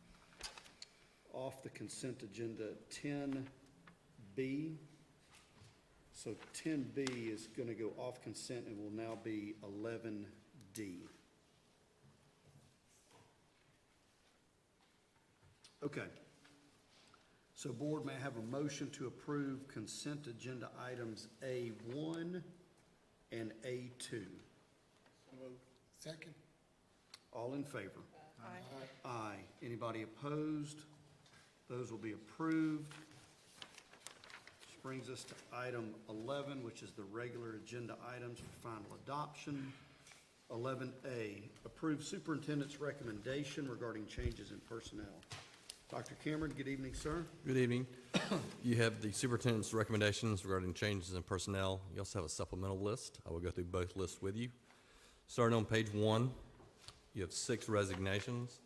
A: off the consent agenda 10B. So 10B is going to go off consent and will now be 11D. Okay. So board, may I have a motion to approve consent agenda items A1 and A2?
B: Second.
A: All in favor?
H: Aye.
A: Aye. Anybody opposed? Those will be approved. Which brings us to item 11, which is the regular agenda items for final adoption. 11A, approve superintendent's recommendation regarding changes in personnel. Dr. Cameron, good evening, sir.
E: Good evening. You have the superintendent's recommendations regarding changes in personnel. You also have a supplemental list. I will go through both lists with you. Starting on page 1, you have 6 resignations,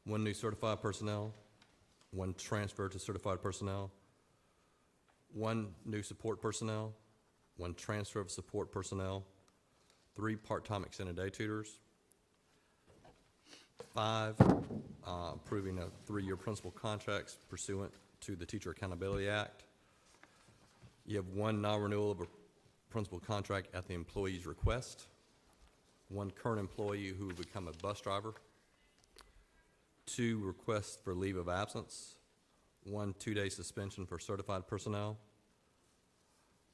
E: 1 new certified personnel, 1 transfer to certified personnel, 1 new support personnel, 1 transfer of support personnel, 3 part-time extended day tutors, 5 approving of 3-year principal contracts pursuant to the Teacher Accountability Act. You have 1 non-renewal of a principal contract at the employee's request, 1 current employee who will become a bus driver, 2 requests for leave of absence, 1 2-day suspension for certified personnel,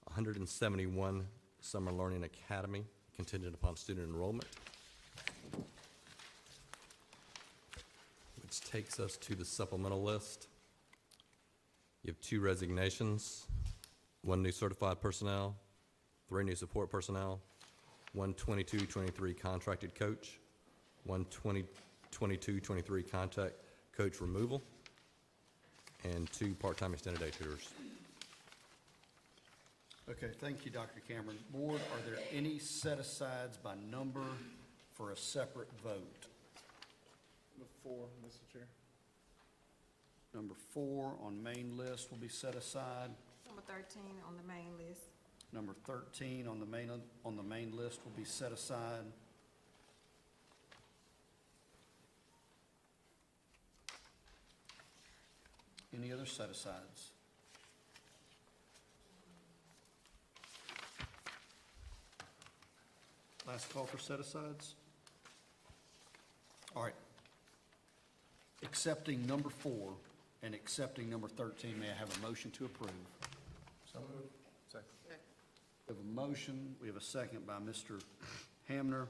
E: 171 Summer Learning Academy contingent upon student enrollment, which takes us to the supplemental list. You have 2 resignations, 1 new certified personnel, 3 new support personnel, 1 22-23 contracted coach, 1 22-23 contact coach removal, and 2 part-time extended day tutors.
A: Okay, thank you, Dr. Cameron. Board, are there any set-asides by number for a separate vote?
E: Number 4, Mr. Chair.
A: Number 4 on main list will be set aside.
K: Number 13 on the main list.
A: Number 13 on the main list will be set aside. Any other set-asides? Last call for set-asides? All right. Accepting number 4 and accepting number 13, may I have a motion to approve?
E: So moved. Second.
A: We have a motion, we have a second by Mr. Hamner.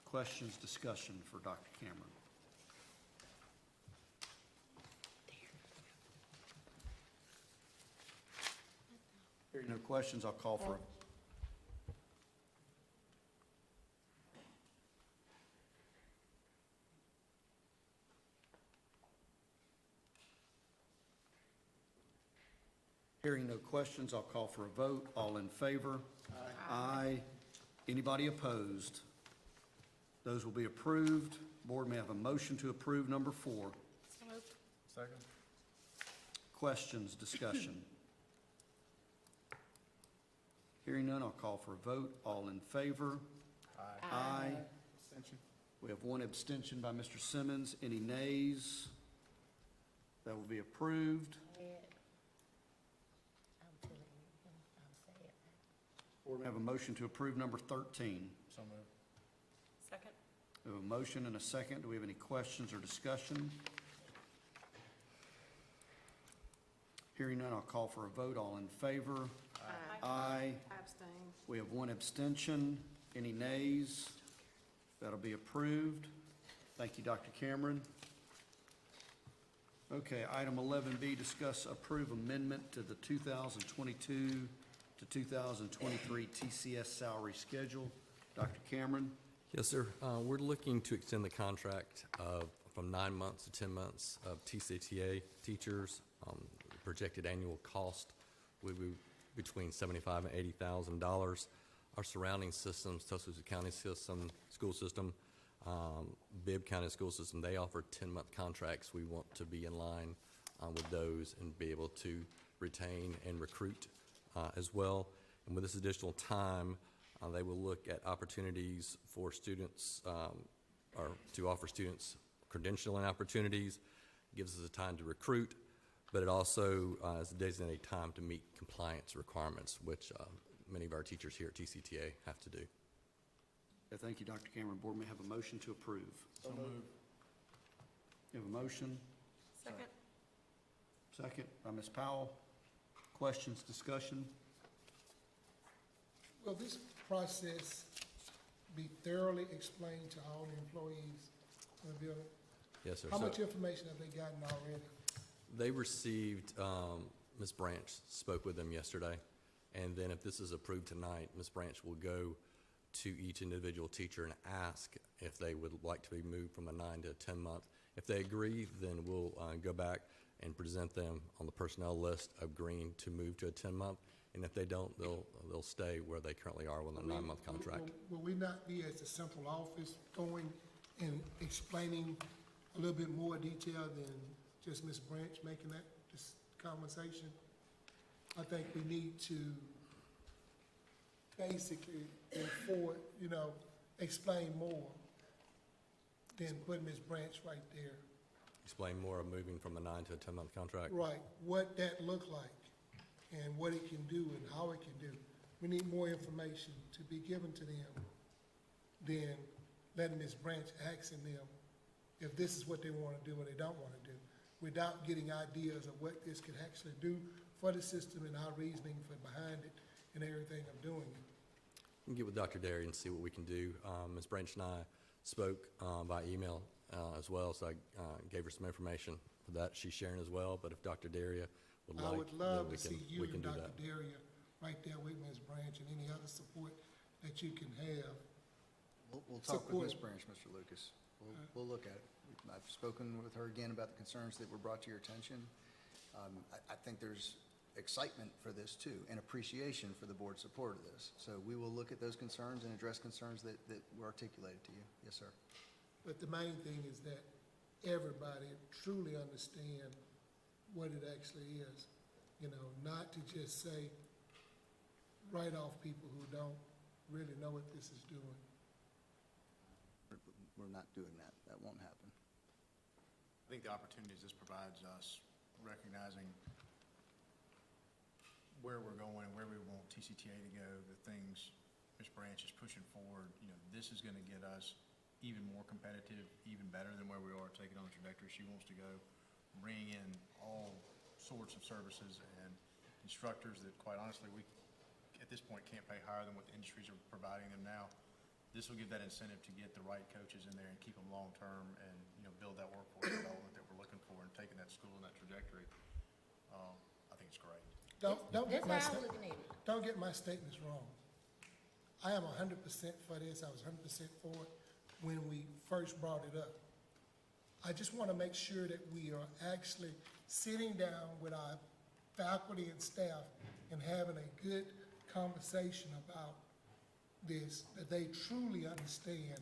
A: Questions, discussion for Dr. Cameron? Hearing no questions, I'll call for a Hearing no questions, I'll call for a vote. All in favor? Aye. Anybody opposed? Those will be approved. Board, may I have a motion to approve number 4?
F: So moved.
E: Second.
A: Questions, discussion? Hearing none, I'll call for a vote. All in favor? Aye.
E: Abstention.
A: We have one abstention by Mr. Simmons. Any nays? That will be approved. Board, may I have a motion to approve number 13?
E: So moved.
H: Second.
A: We have a motion and a second. Do we have any questions or discussion? Hearing none, I'll call for a vote. All in favor? Aye.
K: I abstain.
A: We have one abstention. Any nays? That'll be approved. Thank you, Dr. Cameron. Okay, item 11B, discuss approve amendment to the 2022 to 2023 TCS salary schedule. Dr. Cameron?
R: Yes, sir. We're looking to extend the contract from 9 months to 10 months of TCTA teachers. Projected annual cost will be between $75,000 and $80,000. Our surrounding systems, Tuscaloosa County system, school system, Bibb County school system, they offer 10-month contracts. We want to be in line with those and be able to retain and recruit as well. And with this additional time, they will look at opportunities for students, or to offer students credentialing opportunities, gives us a time to recruit, but it also is a designated time to meet compliance requirements, which many of our teachers here at TCTA have to do.
A: Thank you, Dr. Cameron. Board may have a motion to approve.
E: So moved.
A: You have a motion?
H: Second.
A: Second by Ms. Powell. Questions, discussion?
B: Will this process be thoroughly explained to all the employees in the building?
R: Yes, sir.
B: How
R: So
B: much information have they gotten already?
R: they received, Ms. Branch spoke with them yesterday, and then if this is approved tonight, Ms. Branch will go to each individual teacher and ask if they would like to be moved from a 9 to a 10-month. If they agree, then we'll go back and present them on the personnel list agreeing to move to a 10-month. And if they don't, they'll stay where they currently are with a 9-month contract.
B: Will we not be as a central office going and explaining a little bit more detail than just Ms. Branch making this conversation? I think we need to basically explain more than put Ms. Branch right there.
R: Explain more of moving from a 9 to a 10-month contract.
B: Right, what that look like and what it can do and how it can do. We need more information to be given to them than letting Ms. Branch asking them if this is what they want to do or they don't want to do, without getting ideas of what this could actually do for the system and our reasoning for behind it and everything of doing it.
R: We can get with Dr. Derry and see what we can do. Ms. Branch and I spoke by email as well, so I gave her some information for that. She's sharing as well, but if Dr. Daria would like,
B: I would love
R: then
B: to see you
R: we can
B: and
R: do
B: Dr.
R: that.
B: Daria right there with Ms. Branch and any other support that you can have.
I: We'll talk with Ms.
B: Support.
I: Branch, Mr. Lucas. We'll look at it. I've spoken with her again about the concerns that were brought to your attention. I think there's excitement for this too, and appreciation for the board's support of this. So we will look at those concerns and address concerns that were articulated to you. Yes, sir.
B: But the main thing is that everybody truly understand what it actually is. You know, not to just say, write off people who don't really know what this is doing.
I: We're not doing that. That won't happen.
S: I think the opportunities this provides us, recognizing where we're going and where we want TCTA to go, the things Ms. Branch is pushing forward, you know, this is going to get us even more competitive, even better than where we are, taking on the trajectory she wants to go, bringing in all sorts of services and instructors that, quite honestly, we, at this point, can't pay higher than what the industries are providing them now. This will give that incentive to get the right coaches in there and keep them long-term and, you know, build that workforce development that we're looking for and taking that school in that trajectory. I think it's great.
B: Don't get
L: That's
B: my
L: how I'm looking at it.
B: don't get my statements wrong. I am 100% for this. I was 100% for it when we first brought it up. I just want to make sure that we are actually sitting down with our faculty and staff and having a good conversation about this, that they truly understand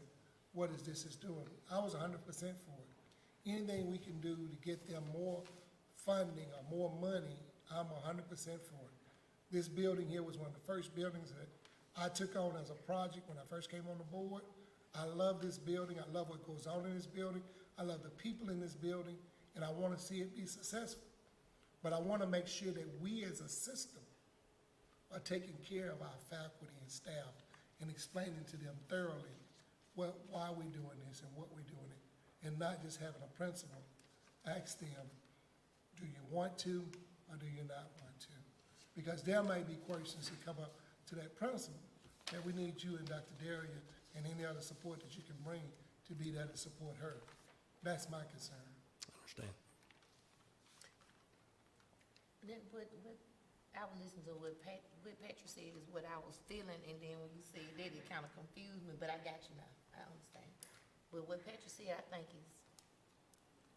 B: what this is doing. I was 100% for it. Anything we can do to get them more funding or more money, I'm 100% for it. This building here was one of the first buildings that I took on as a project when I first came on the board. I love this building. I love what goes on in this building. I love the people in this building, and I want to see it be successful. But I want to make sure that we as a system are taking care of our faculty and staff and explaining to them thoroughly why we're doing this and what we're doing it, and not just having a principal ask them, do you want to or do you not want to? Because there may be questions that come up to that principal that we need you and Dr. Daria and any other support that you can bring to be there to support her. That's my concern.
R: I understand.
L: Then what I was listening to what Patrick said is what I was feeling, and then when you said that, it kind of confused me, but I got you now. I understand. But what Patrick said, I think is,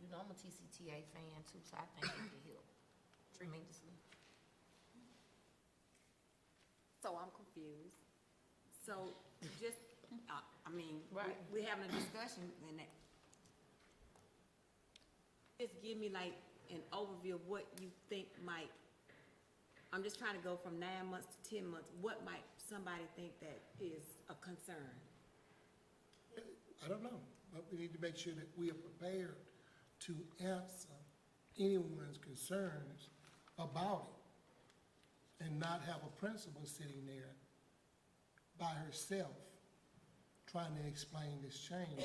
L: you know, I'm a TCTA fan too, so I think it could help tremendously.
K: So I'm confused. So just, I mean,
L: Right.
K: we're having a discussion and that. Just give me like an overview of what you think might, I'm just trying to go from 9 months to 10 months. What might somebody think that is a concern?
B: I don't know, but we need to make sure that we are prepared to answer anyone's concerns about it and not have a principal sitting there by herself trying to explain this change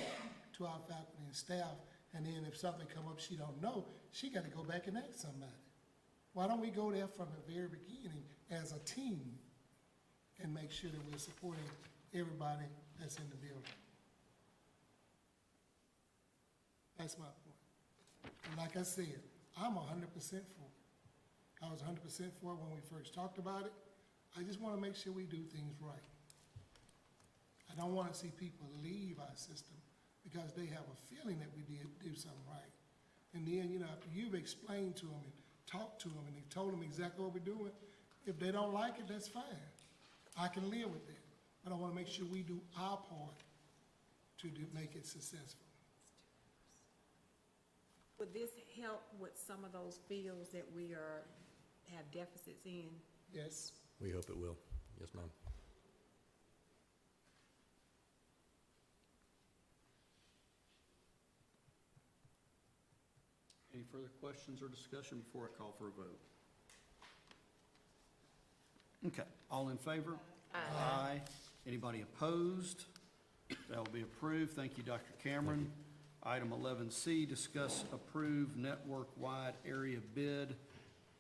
B: to our faculty and staff. And then if something come up she don't know, she got to go back and ask somebody. Why don't we go there from the very beginning as a team and make sure that we're supporting everybody that's in the building? That's my point. And like I said, I'm 100% for it. I was 100% for it when we first talked about it. I just want to make sure we do things right. I don't want to see people leave our system because they have a feeling that we did do something right. And then, you know, after you've explained to them and talked to them and they've told them exactly what we're doing, if they don't like it, that's fine. I can live with that. But I want to make sure we do our part to make it successful.
K: Would this help with some of those fields that we have deficits in?
B: Yes.
R: We hope it will. Yes, ma'am.
A: Any further questions or discussion before I call for a vote? Okay, all in favor? Aye. Anybody opposed? That will be approved. Thank you, Dr. Cameron. Item 11C, discuss approve network-wide area bid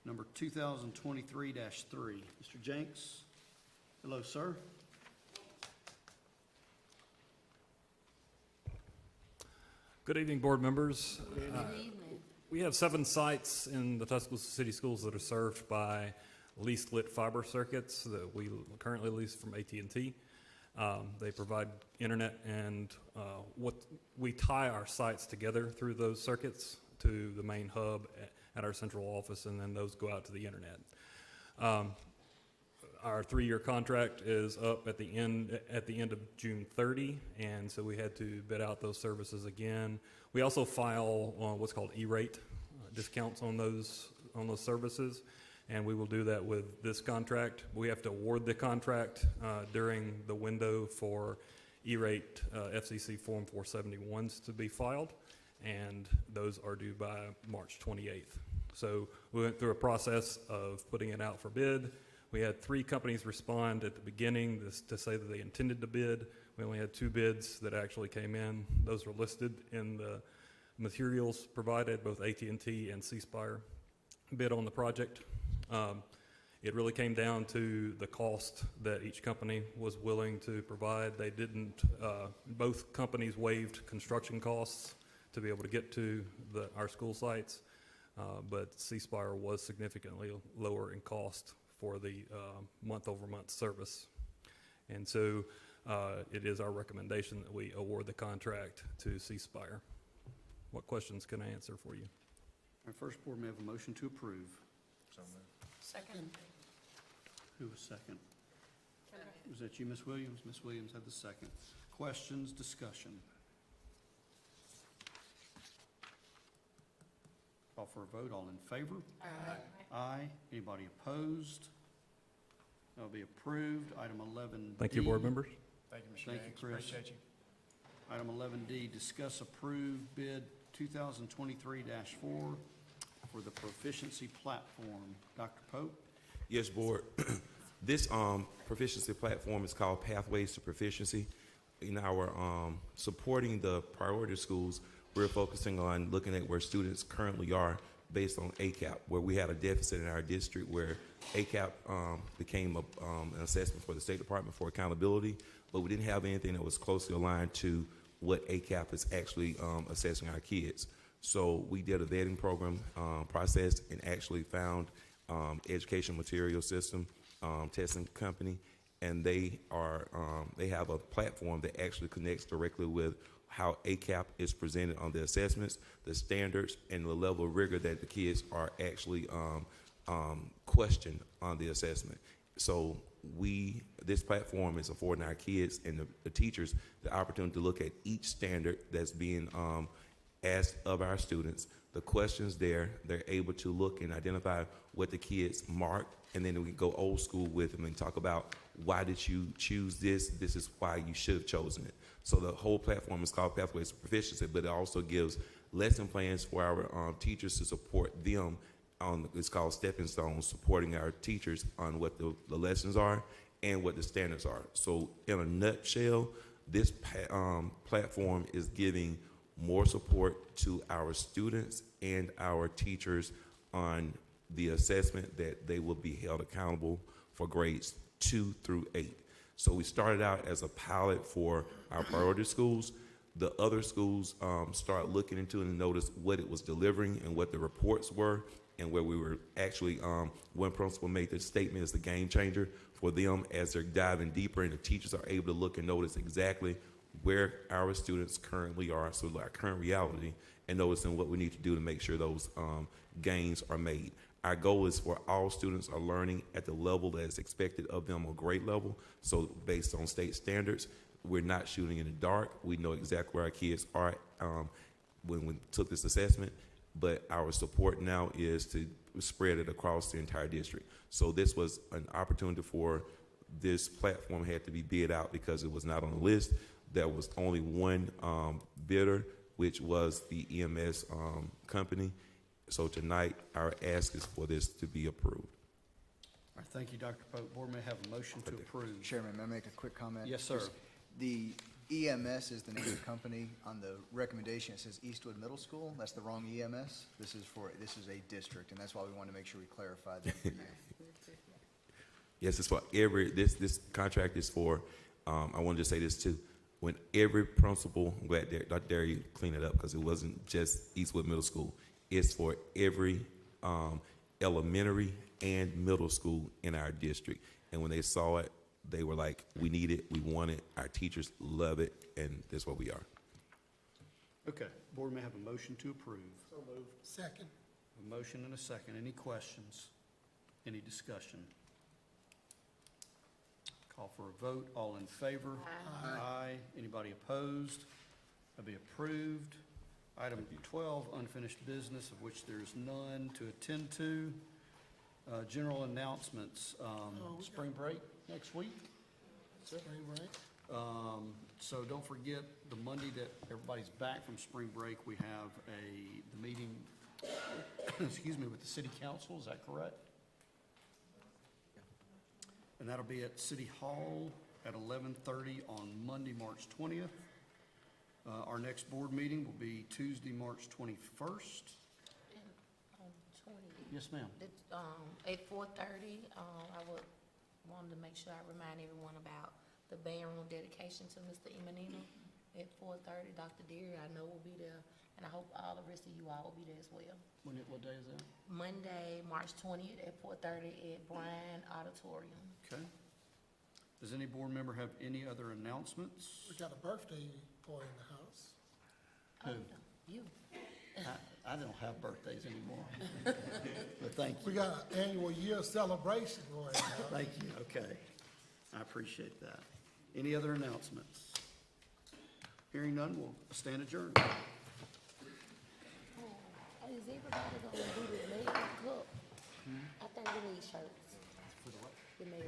A: number 2023-3. Mr. Jenks? Hello, sir.
T: Good evening, board members.
L: Good evening.
T: We have 7 sites in the Tuscaloosa City Schools that are served by leased lit fiber circuits that we currently lease from AT&T. They provide internet and we tie our sites together through those circuits to the main hub at our central office, and then those go out to the internet. Our 3-year contract is up at the end of June 30, and so we had to bid out those services again. We also file what's called E-rate discounts on those services, and we will do that with this contract. We have to award the contract during the window for E-rate FCC Form 471s to be filed, and those are due by March 28th. So we went through a process of putting it out for bid. We had 3 companies respond at the beginning to say that they intended to bid. We only had 2 bids that actually came in. Those were listed in the materials provided. Both AT&T and C Spire bid on the project. It really came down to the cost that each company was willing to provide. They didn't, both companies waived construction costs to be able to get to our school sites, but C Spire was significantly lower in cost for the month-over-month service. And so it is our recommendation that we award the contract to C Spire. What questions can I answer for you?
A: Our first board may have a motion to approve.
S: So moved.
H: Second.
A: Who was second? Was that you, Ms. Williams? Ms. Williams had the second. Questions, discussion? Call for a vote. All in favor? Aye. Aye. Anybody opposed? That'll be approved. Item 11D.
T: Thank you, board members.
S: Thank you, Mr.
A: Thank you,
S: Banks.
A: Chris.
S: Appreciate you.
A: Item 11D, discuss approved bid 2023-4 for the proficiency platform. Dr. Pope?
D: Yes, board. This proficiency platform is called Pathways to Proficiency. In our supporting the priority schools, we're focusing on looking at where students currently are based on ACAP, where we had a deficit in our district where ACAP became an assessment for the State Department for accountability, but we didn't have anything that was closely aligned to what ACAP is actually assessing our kids. So we did a vetting program process and actually found education material system testing company, and they have a platform that actually connects directly with how ACAP is presented on the assessments, the standards, and the level of rigor that the kids are actually questioned on the assessment. So this platform is affording our kids and the teachers the opportunity to look at each standard that's being asked of our students. The questions there, they're able to look and identify what the kids marked, and then we go old school with them and talk about why did you choose this? This is why you should have chosen it. So the whole platform is called Pathways to Proficiency, but it also gives lesson plans for our teachers to support them on, it's called Stepping Stones, supporting our teachers on what the lessons are and what the standards are. So in a nutshell, this platform is giving more support to our students and our teachers on the assessment that they will be held accountable for grades 2 through 8. So we started out as a pilot for our priority schools. The other schools started looking into it and noticed what it was delivering and what the reports were, and where we were actually, one principal made this statement as the game changer for them as they're diving deeper, and the teachers are able to look and notice exactly where our students currently are, so our current reality, and noticing what we need to do to make sure those gains are made. Our goal is for all students are learning at the level that is expected of them, or grade level. So based on state standards, we're not shooting in the dark. We know exactly where our kids are when we took this assessment, but our support now is to spread it across the entire district. So this was an opportunity for this platform had to be bid out because it was not on the list. There was only one bidder, which was the EMS company. So tonight, our ask is for this to be approved.
A: All right, thank you, Dr. Pope. Board may have a motion to approve.
I: Chairman, may I make a quick comment?
A: Yes, sir.
I: The EMS is the name of the company. On the recommendation, it says Eastwood Middle School. That's the wrong EMS. This is a district, and that's why we want to make sure we clarify that.
D: Yes, it's for this contract is for, I wanted to say this too, when every principal, I'm glad Dr. Derry cleaned it up because it wasn't just Eastwood Middle School. It's for every elementary and middle school in our district. And when they saw it, they were like, we need it, we want it, our teachers love it, and that's what we are.
A: Okay, board may have a motion to approve.
B: So moved. Second.
A: A motion and a second. Any questions? Any discussion? Call for a vote. All in favor? Aye. Anybody opposed? That'll be approved. Item 12, unfinished business, of which there is none to attend to. General announcements, spring break next week.
B: Spring break.
A: So don't forget, the Monday that everybody's back from spring break, we have the meeting, excuse me, with the city council, is that correct? And that'll be at City Hall at 11:30 on Monday, March 20th. Our next board meeting will be Tuesday, March 21st. Yes, ma'am.
L: At 4:30, I would wanted to make sure I remind everyone about the band room dedication to Mr. Imanino at 4:30. Dr. Deary, I know will be there, and I hope all the rest of you all will be there as well.
A: What day is that?
L: Monday, March 20th at 4:30 at Bryan Auditorium.
A: Okay. Does any board member have any other announcements?
B: We got a birthday boy in the house.
A: Who?
L: You.
A: I don't have birthdays anymore. But thank you.
B: We got an annual year celebration going on.
A: Thank you, okay. I appreciate that. Any other announcements? Hearing none, we'll stand adjourned.
L: Is everybody gonna do the mayor's cup? I think we need shirts.
A: For the what?
L: The mayor's